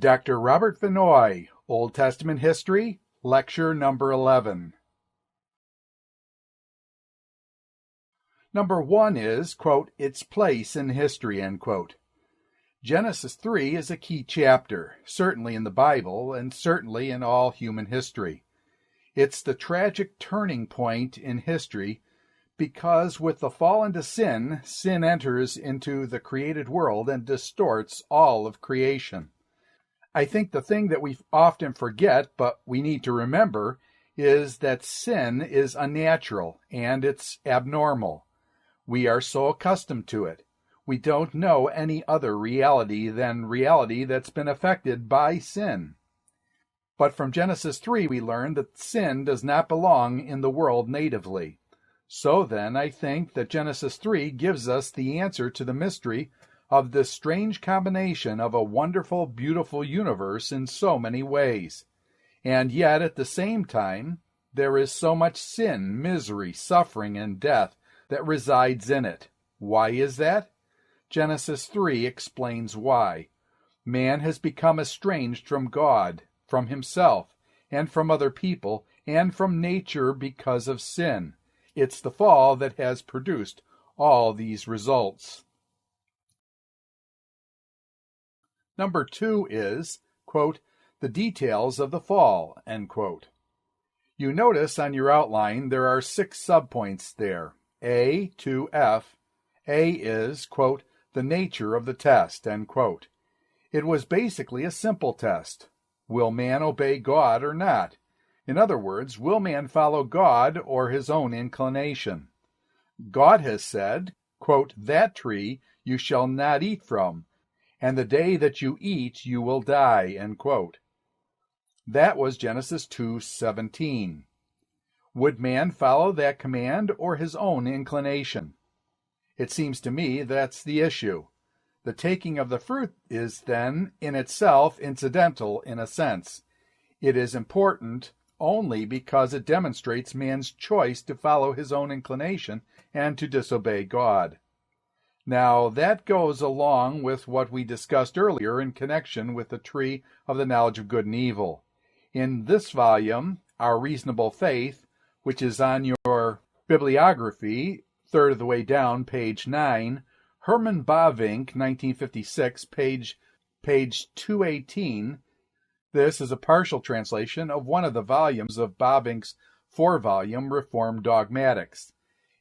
Dr. Robert Vannoy, Old Testament History, Lecture number 11. Number 1 is, quote, its place in history, end quote. Genesis 3 is a key chapter, certainly in the Bible and certainly in all human history. It's the tragic turning point in history because with the fall into sin, sin enters into the created world and distorts all of creation. I think the thing that we often forget, but we need to remember, is that sin is unnatural and it's abnormal. We are so accustomed to it. We don't know any other reality than reality that's been affected by sin. But from Genesis 3 we learn that sin does not belong in the world natively. So then I think that Genesis 3 gives us the answer to the mystery of this strange combination of a wonderful, beautiful universe in so many ways. And yet at the same time, there is so much sin, misery, suffering, and death that resides in it. Why is that? Genesis 3 explains why. Man has become estranged from God, from himself, and from other people, and from nature because of sin. It's the fall that has produced all these results. Number 2 is, quote, the details of the fall, end quote. You notice on your outline there are 6 subpoints there, A to F. A is, quote, the nature of the test, end quote. It was basically a simple test. Will man obey God or not? In other words, will man follow God or his own inclination? God has said, quote, that tree you shall not eat from, and the day that you eat you will die, end quote. That was Genesis 2:17. Would man follow that command or his own inclination? It seems to me that's the issue. The taking of the fruit is then, in itself, incidental in a sense. It is important only because it demonstrates man's choice to follow his own inclination and to disobey God. Now, that goes along with what we discussed earlier in connection with the tree of the knowledge of good and evil. In this volume, Our Reasonable Faith, which is on your bibliography, third of the way down, page 9, Herman Bavinck, 1956, page 218. This is a partial translation of one of the volumes of Bavinck's 4-volume Reformed Dogmatics.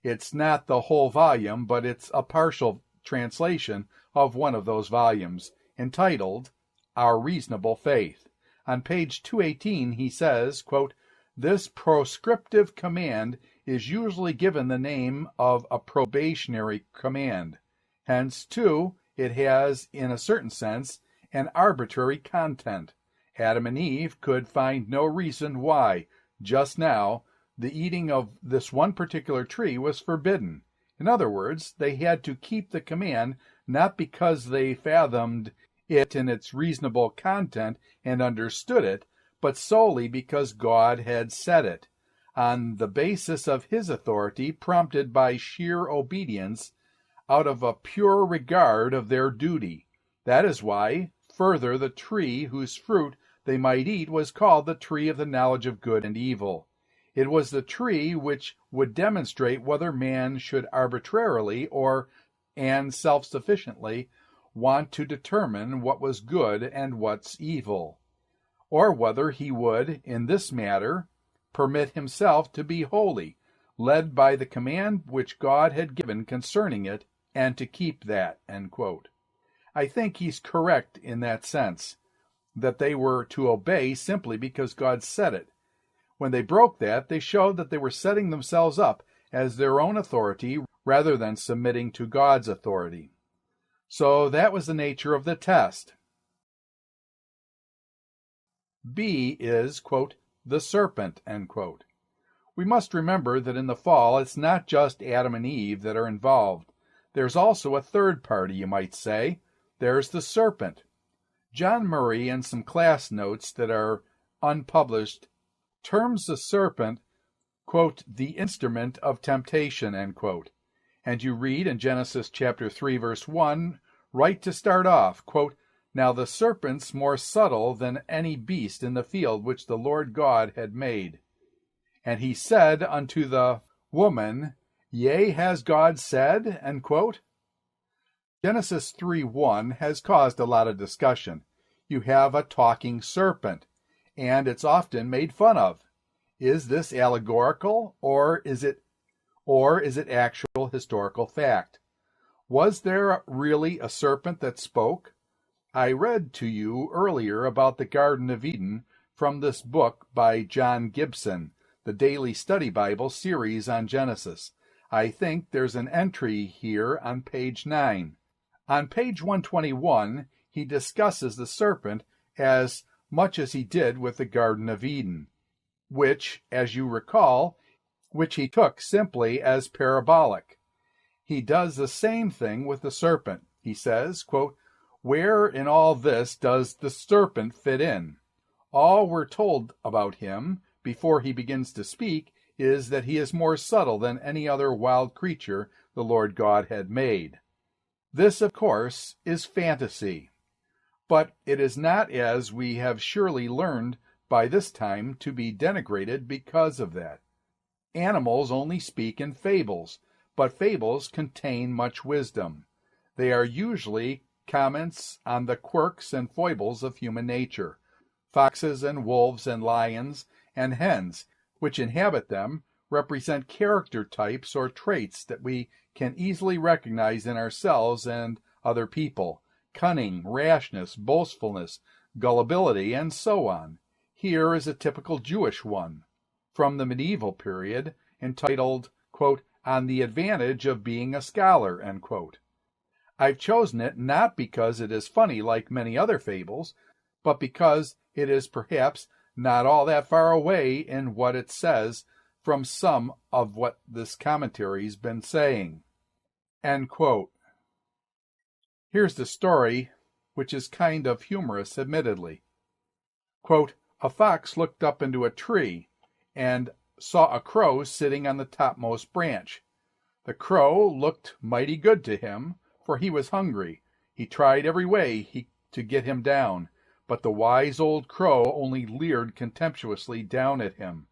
It's not the whole volume, but it's a partial translation of one of those volumes, entitled Our Reasonable Faith. On page 218 he says, quote, this proscriptive command is usually given the name of a probationary command. Hence, too, it has, in a certain sense, an arbitrary content. Adam and Eve could find no reason why, just now, the eating of this one particular tree was forbidden. In other words, they had to keep the command not because they fathomed it in its reasonable content and understood it, but solely because God had said it, on the basis of his authority prompted by sheer obedience out of a pure regard of their duty. That is why, further, the tree whose fruit they might eat was called the tree of the knowledge of good and evil. It was the tree which would demonstrate whether man should arbitrarily and self-sufficiently want to determine what was good and what's evil, or whether he would, in this matter, permit himself to be holy, led by the command which God had given concerning it, and to keep that, end quote. I think he's correct in that sense, that they were to obey simply because God said it. When they broke that, they showed that they were setting themselves up as their own authority rather than submitting to God's authority. So that was the nature of the test. B is, quote, the serpent, end quote. We must remember that in the fall, it's not just Adam and Eve that are involved. There's also a third party, you might say. There's the serpent. John Murray, in some class notes that are unpublished, terms the serpent, quote, the instrument of temptation, end quote. And you read in Genesis chapter 3, verse 1, right to start off, quote, Now the serpent's more subtle than any beast in the field which the Lord God had made. And he said unto the woman, Yea, has God said? End quote. Genesis 3:1 has caused a lot of discussion. You have a talking serpent, and it's often made fun of. Is this allegorical, or is it actual historical fact? Was there really a serpent that spoke? I read to you earlier about the Garden of Eden from this book by John Gibson, the Daily Study Bible series on Genesis. I think there's an entry here on page 9. On page 121, he discusses the serpent as much as he did with the Garden of Eden, which, as you recall, he took simply as parabolic. He does the same thing with the serpent. He says, quote, Where in all this does the serpent fit in? All we're told about him before he begins to speak is that he is more subtle than any other wild creature the Lord God had made. This, of course, is fantasy, but it is not, as we have surely learned by this time, to be denigrated because of that. Animals only speak in fables, but fables contain much wisdom. They are usually comments on the quirks and foibles of human nature. Foxes and wolves and lions and hens, which inhabit them, represent character types or traits that we can easily recognize in ourselves and other people: cunning, rashness, boastfulness, gullibility, and so on. Here is a typical Jewish one from the medieval period, entitled, quote, On the Advantage of Being a Scholar, end quote. I've chosen it not because it is funny like many other fables, but because it is perhaps not all that far away in what it says from some of what this commentary's been saying. End quote. Here's the story, which is kind of humorous, admittedly. Quote, A fox looked up into a tree and saw a crow sitting on the topmost branch. The crow looked mighty good to him, for he was hungry. He tried every way to get him down, but the wise old crow only leered contemptuously down at him.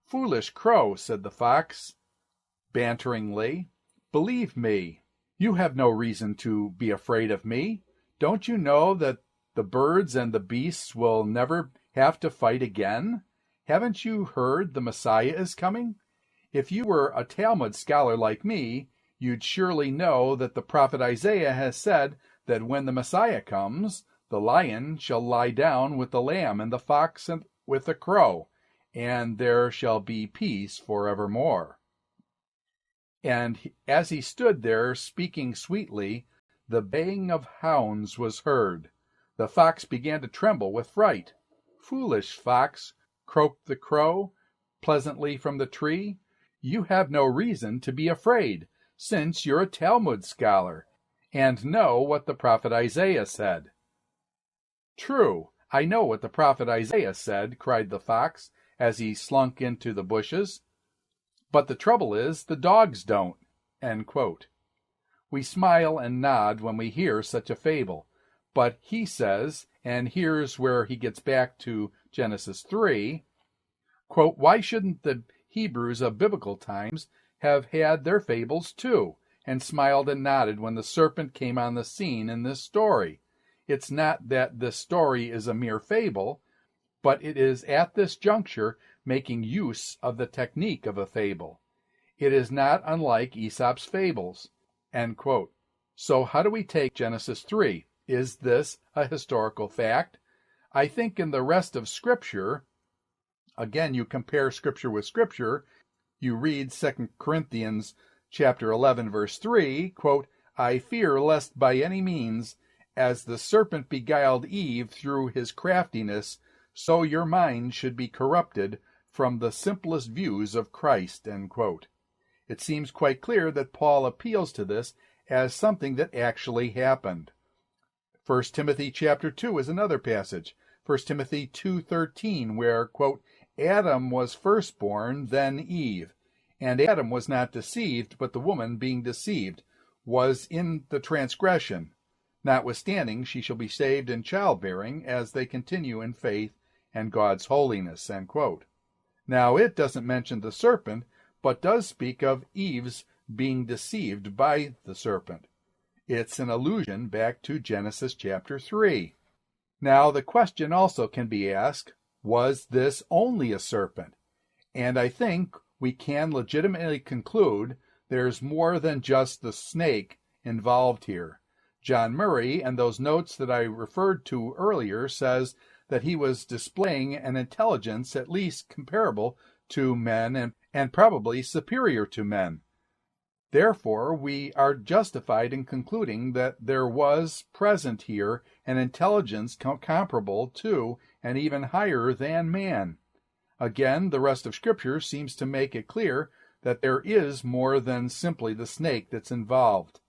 Foolish crow, said the fox, banteringly, believe me, you have no reason to be afraid of me. Don't you know that the birds and the beasts will never have to fight again? Haven't you heard the Messiah is coming? If you were a Talmud scholar like me, you'd surely know that the prophet Isaiah has said that when the Messiah comes, the lion shall lie down with the lamb and the fox with the crow, and there shall be peace forevermore. And as he stood there speaking sweetly, the baying of hounds was heard. The fox began to tremble with fright. Foolish fox, croaked the crow pleasantly from the tree, you have no reason to be afraid, since you're a Talmud scholar, and know what the prophet Isaiah said. True, I know what the prophet Isaiah said, cried the fox, as he slunk into the bushes. But the trouble is, the dogs don't. End quote. We smile and nod when we hear such a fable, but he says, and here's where he gets back to Genesis 3, quote, Why shouldn't the Hebrews of biblical times have had their fables too, and smiled and nodded when the serpent came on the scene in this story? It's not that this story is a mere fable, but it is at this juncture making use of the technique of a fable. It is not unlike Aesop's fables. End quote. So how do we take Genesis 3? Is this a historical fact? I think in the rest of Scripture, again, you compare Scripture with Scripture, you read 2 Corinthians chapter 11, verse 3, quote, I fear lest by any means, as the serpent beguiled Eve through his craftiness, so your mind should be corrupted from the simplest views of Christ, end quote. It seems quite clear that Paul appeals to this as something that actually happened. 1 Timothy chapter 2 is another passage, 1 Timothy 2:13, where, quote, Adam was firstborn, then Eve. And Adam was not deceived, but the woman, being deceived, was in the transgression. Notwithstanding, she shall be saved in childbearing as they continue in faith and God's holiness." End quote. Now, it doesn't mention the serpent, but does speak of Eve's being deceived by the serpent. It's an allusion back to Genesis chapter 3. Now, the question also can be asked, was this only a serpent? And I think we can legitimately conclude there's more than just the snake involved here. John Murray, and those notes that I referred to earlier, says that he was displaying an intelligence at least comparable to men and probably superior to men. Therefore, we are justified in concluding that there was present here an intelligence comparable to and even higher than man. Again, the rest of Scripture seems to make it clear that there is more than simply the snake that's involved.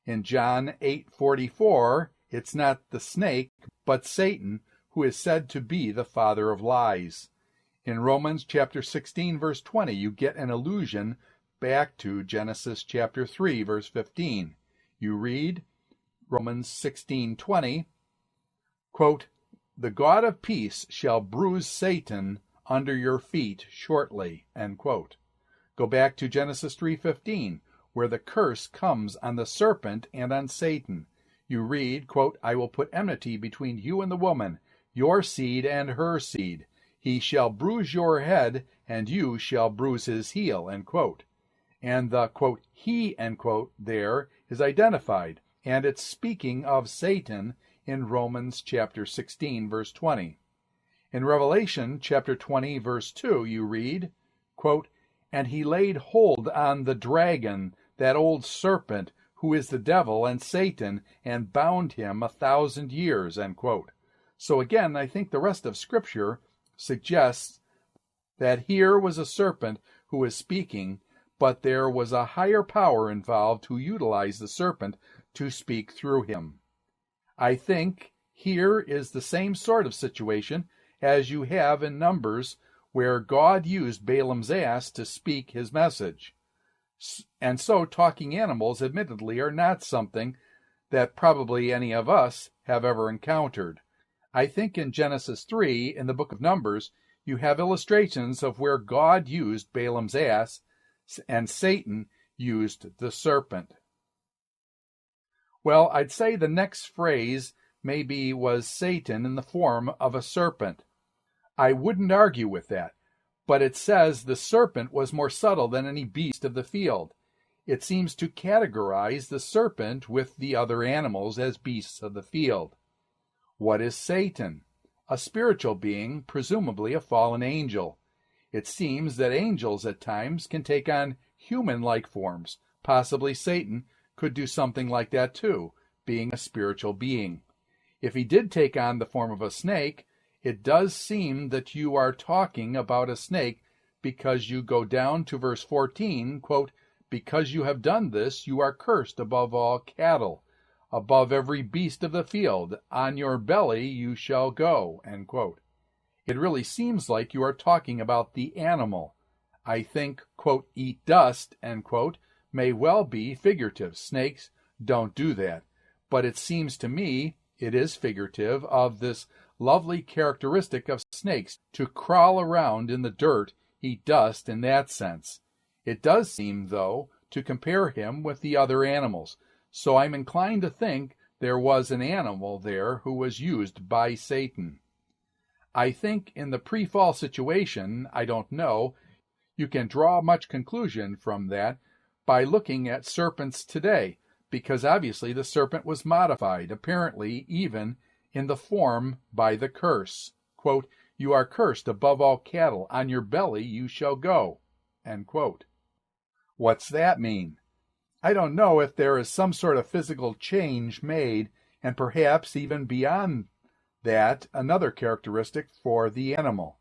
In John 8:44, it's not the snake, but Satan, who is said to be the father of lies. In Romans chapter 16, verse 20, you get an allusion back to Genesis chapter 3, verse 15. You read, Romans 16:20, quote, "The God of peace shall bruise Satan under your feet shortly," end quote. Go back to Genesis 3:15, where the curse comes on the serpent and on Satan. You read, quote, "I will put enmity between you and the woman, your seed and her seed. He shall bruise your head, and you shall bruise his heel," end quote. And the, quote, "he," end quote, there is identified, and it's speaking of Satan in Romans chapter 16, verse 20. In Revelation chapter 20, verse 2, you read, quote, "And he laid hold on the dragon, that old serpent, who is the devil and Satan, and bound him 1,000 years," end quote. So again, I think the rest of Scripture suggests that here was a serpent who was speaking, but there was a higher power involved who utilized the serpent to speak through him. I think here is the same sort of situation as you have in Numbers, where God used Balaam's ass to speak his message. And so talking animals, admittedly, are not something that probably any of us have ever encountered. I think in Genesis 3, in the book of Numbers, you have illustrations of where God used Balaam's ass and Satan used the serpent. Well, I'd say the next phrase maybe was Satan in the form of a serpent. I wouldn't argue with that, but it says the serpent was more subtle than any beast of the field. It seems to categorize the serpent with the other animals as beasts of the field. What is Satan? A spiritual being, presumably a fallen angel. It seems that angels at times can take on human-like forms. Possibly Satan could do something like that too, being a spiritual being. If he did take on the form of a snake, it does seem that you are talking about a snake because you go down to verse 14, quote, "Because you have done this, you are cursed above all cattle, above every beast of the field. On your belly you shall go," end quote. It really seems like you are talking about the animal. I think, quote, "eat dust," end quote, may well be figurative. Snakes don't do that. But it seems to me it is figurative of this lovely characteristic of snakes to crawl around in the dirt, eat dust in that sense. It does seem, though, to compare him with the other animals. So I'm inclined to think there was an animal there who was used by Satan. I think in the pre-fall situation, I don't know, you can draw much conclusion from that by looking at serpents today, because obviously the serpent was modified, apparently even in the form by the curse. Quote, "You are cursed above all cattle, on your belly you shall go," end quote. What's that mean? I don't know if there is some sort of physical change made, and perhaps even beyond that, another characteristic for the animal.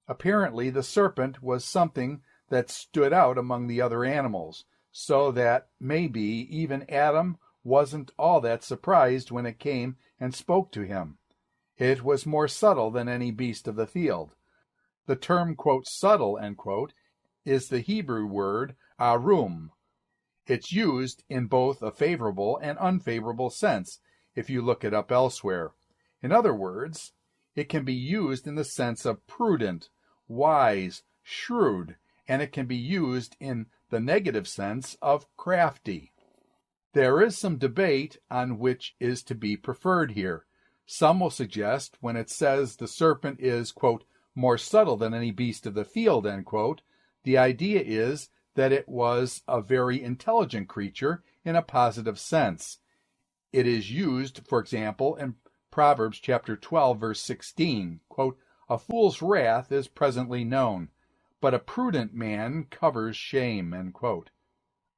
Apparently the serpent was something that stood out among the other animals, so that maybe even Adam wasn't all that surprised when it came and spoke to him. It was more subtle than any beast of the field. The term, quote, "subtle," end quote, is the Hebrew word arum. It's used in both a favorable and unfavorable sense. if you look it up elsewhere. In other words, it can be used in the sense of prudent, wise, shrewd, and it can be used in the negative sense of crafty. There is some debate on which is to be preferred here. Some will suggest when it says the serpent is, quote, more subtle than any beast of the field, end quote, the idea is that it was a very intelligent creature in a positive sense. It is used, for example, in Proverbs chapter 12, verse 16, quote, a fool's wrath is presently known, but a prudent man covers shame, end quote.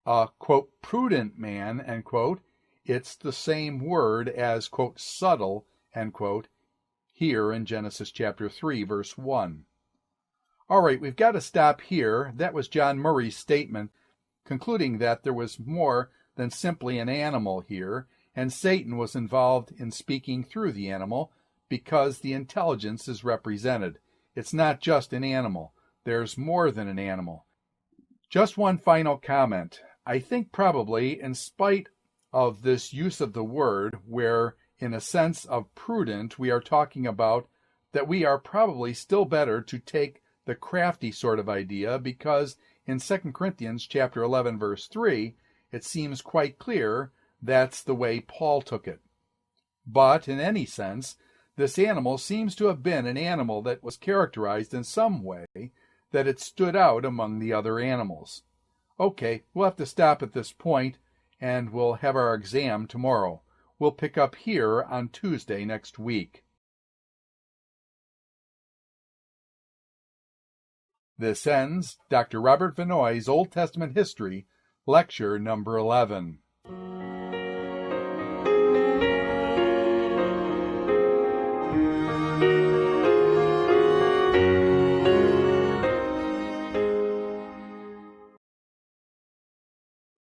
A, quote, prudent man, end quote, it's the same word as, quote, subtle, end quote, here in Genesis chapter 3, verse 1. All right, we've got to stop here. That was John Murray's statement, concluding that there was more than simply an animal here, and Satan was involved in speaking through the animal because the intelligence is represented. It's not just an animal. There's more than an animal. Just one final comment. I think probably, in spite of this use of the word, where in a sense of prudent we are talking about, that we are probably still better to take the crafty sort of idea, because in 2 Corinthians chapter 11, verse 3, it seems quite clear that's the way Paul took it. But in any sense, this animal seems to have been an animal that was characterized in some way that it stood out among the other animals. Okay, we'll have to stop at this point, and we'll have our exam tomorrow. We'll pick up here on Tuesday next week. This ends Dr. Robert Vannoy's Old Testament History, lecture number 11.